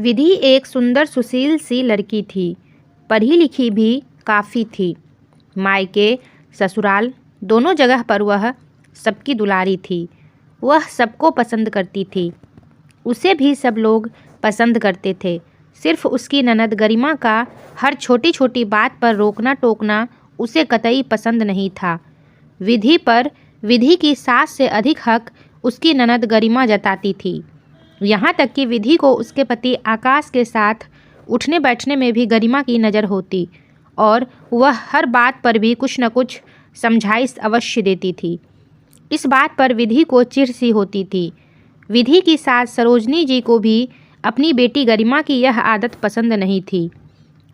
विधि एक सुंदर सुशील सी लड़की थी, पढ़ी लिखी भी काफ़ी थी। मायके ससुराल दोनों जगह पर वह सबकी दुलारी थी। वह सबको पसंद करती थी, उसे भी सब लोग पसंद करते थे। सिर्फ उसकी ननद गरिमा का हर छोटी छोटी बात पर रोकना टोकना उसे कतई पसंद नहीं था। विधि पर विधि की सास से अधिक हक उसकी ननद गरिमा जताती थी। यहाँ तक कि विधि को उसके पति आकाश के साथ उठने बैठने में भी गरिमा की नज़र होती और वह हर बात पर भी कुछ न कुछ समझाइश अवश्य देती थी। इस बात पर विधि को चिढ़ सी होती थी। विधि की सास सरोजनी जी को भी अपनी बेटी गरिमा की यह आदत पसंद नहीं थी।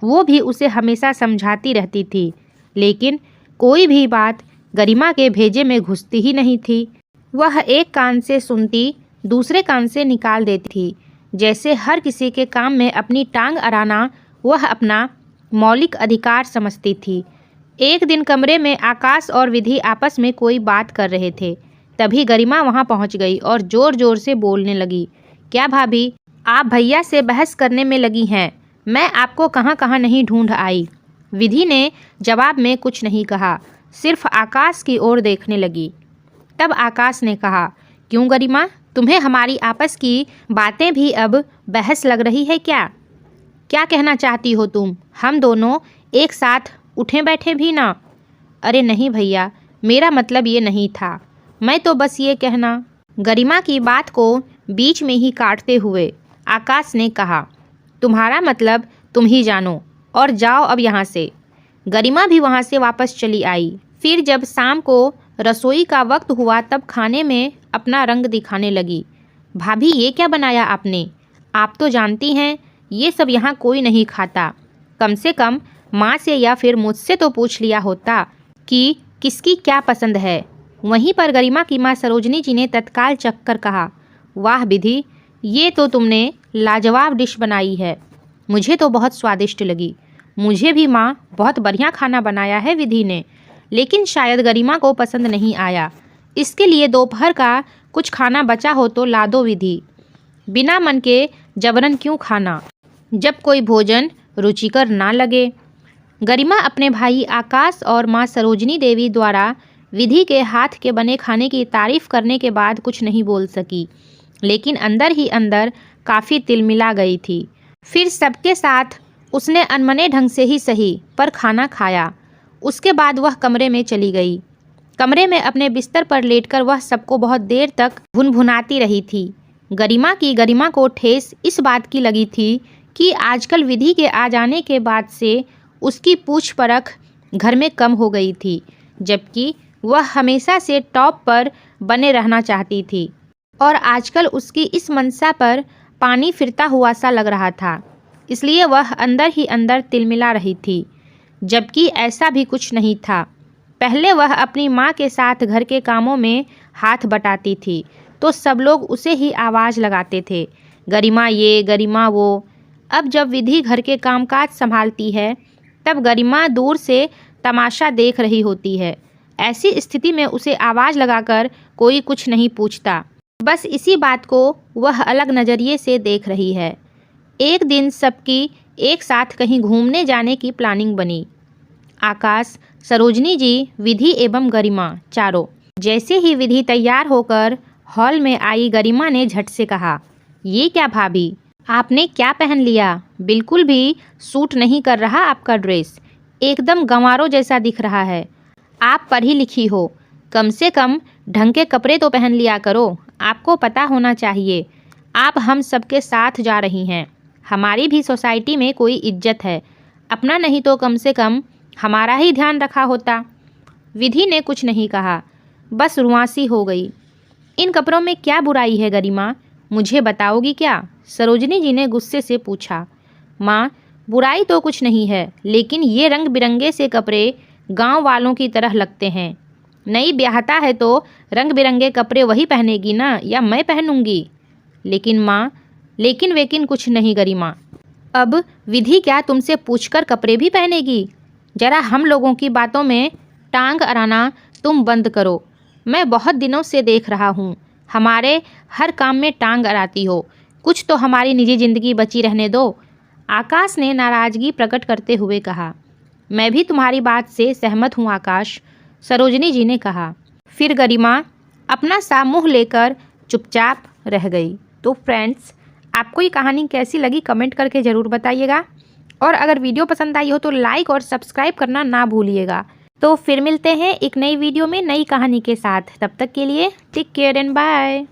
वो भी उसे हमेशा समझाती रहती थी, लेकिन कोई भी बात गरिमा के भेजे में घुसती ही नहीं थी। वह एक कान से सुनती, दूसरे कान से निकाल देती थी। जैसे हर किसी के काम में अपनी टांग अड़ाना वह अपना मौलिक अधिकार समझती थी। एक दिन कमरे में आकाश और विधि आपस में कोई बात कर रहे थे। तभी गरिमा वहां पहुंच गई और ज़ोर ज़ोर से बोलने लगी, क्या भाभी, आप भैया से बहस करने में लगी हैं? मैं आपको कहाँ कहाँ नहीं ढूंढ आई। विधि ने जवाब में कुछ नहीं कहा, सिर्फ आकाश की ओर देखने लगी। तब आकाश ने कहा, क्यों गरिमा, तुम्हें हमारी आपस की बातें भी अब बहस लग रही है क्या? क्या कहना चाहती हो तुम? हम दोनों एक साथ उठे बैठे भी ना। अरे नहीं भैया, मेरा मतलब ये नहीं था। मैं तो बस ये कहना। गरिमा की बात को बीच में ही काटते हुए आकाश ने कहा, तुम्हारा मतलब तुम ही जानो और जाओ अब यहाँ से। गरिमा भी वहाँ से वापस चली आई। फिर जब शाम को रसोई का वक्त हुआ तब खाने में अपना रंग दिखाने लगी। भाभी, ये क्या बनाया आपने? आप तो जानती हैं ये सब यहाँ कोई नहीं खाता। कम से कम माँ से या फिर मुझसे तो पूछ लिया होता कि किसकी क्या पसंद है। वहीं पर गरिमा की माँ सरोजनी जी ने तत्काल चक्कर कहा, वाह विधि, ये तो तुमने लाजवाब डिश बनाई है। मुझे तो बहुत स्वादिष्ट लगी। मुझे भी माँ बहुत बढ़िया खाना बनाया है विधि ने, लेकिन शायद गरिमा को पसंद नहीं आया। इसके लिए दोपहर का कुछ खाना बचा हो तो ला दो विधि। बिना मन के जबरन क्यों खाना, जब कोई भोजन रुचिकर ना लगे। गरिमा अपने भाई आकाश और माँ सरोजनी देवी द्वारा विधि के हाथ के बने खाने की तारीफ करने के बाद कुछ नहीं बोल सकी, लेकिन अंदर ही अंदर काफ़ी तिलमिला गई थी। फिर सबके साथ उसने अनमने ढंग से ही सही पर खाना खाया। उसके बाद वह कमरे में चली गई। कमरे में अपने बिस्तर पर लेटकर वह सबको बहुत देर तक भुनभुनाती रही थी। गरिमा को ठेस इस बात की लगी थी कि आजकल विधि के आ जाने के बाद से उसकी पूछ परख घर में कम हो गई थी, जबकि वह हमेशा से टॉप पर बने रहना चाहती थी और आजकल उसकी इस मंशा पर पानी फिरता हुआ सा लग रहा था। इसलिए वह अंदर ही अंदर तिलमिला रही थी, जबकि ऐसा भी कुछ नहीं था। पहले वह अपनी माँ के साथ घर के कामों में हाथ बटाती थी तो सब लोग उसे ही आवाज़ लगाते थे, गरिमा ये, गरिमा वो। अब जब विधि घर के कामकाज संभालती है तब गरिमा दूर से तमाशा देख रही होती है। ऐसी स्थिति में उसे आवाज़ लगाकर कोई कुछ नहीं पूछता, बस इसी बात को वह अलग नज़रिए से देख रही है। एक दिन सबकी एक साथ कहीं घूमने जाने की प्लानिंग बनी। आकाश, सरोजनी जी, विधि एवं गरिमा चारों। जैसे ही विधि तैयार होकर हॉल में आई, गरिमा ने झट से कहा, ये क्या भाभी, आपने क्या पहन लिया? बिल्कुल भी सूट नहीं कर रहा आपका ड्रेस, एकदम गंवारों जैसा दिख रहा है। आप पढ़ी लिखी हो, कम से कम ढंग के कपड़े तो पहन लिया करो। आपको पता होना चाहिए आप हम सबके साथ जा रही हैं। हमारी भी सोसाइटी में कोई इज्जत है, अपना नहीं तो कम से कम हमारा ही ध्यान रखा होता। विधि ने कुछ नहीं कहा, बस रुआंसी हो गई। इन कपड़ों में क्या बुराई है गरिमा, मुझे बताओगी क्या? सरोजनी जी ने गुस्से से पूछा। माँ, बुराई तो कुछ नहीं है, लेकिन ये रंग बिरंगे से कपड़े गांव वालों की तरह लगते हैं। नई ब्याहता है तो रंग बिरंगे कपड़े वही पहनेगी ना, या मैं पहनूंगी? लेकिन माँ, लेकिन वेकिन कुछ नहीं गरिमा। अब विधि क्या तुमसे पूछकर कपड़े भी पहनेगी? जरा हम लोगों की बातों में टांग अड़ाना तुम बंद करो। मैं बहुत दिनों से देख रहा हूँ हमारे हर काम में टांग अड़ाती हो। कुछ तो हमारी निजी ज़िंदगी बची रहने दो। आकाश ने नाराज़गी प्रकट करते हुए कहा। मैं भी तुम्हारी बात से सहमत हूँ आकाश, सरोजनी जी ने कहा। फिर गरिमा अपना सा मुँह लेकर चुपचाप रह गई। तो फ्रेंड्स, आपको ये कहानी कैसी लगी कमेंट करके ज़रूर बताइएगा, और अगर वीडियो पसंद आई हो तो लाइक और सब्सक्राइब करना ना भूलिएगा। तो फिर मिलते हैं एक नई वीडियो में नई कहानी के साथ। तब तक के लिए टेक केयर एंड बाय।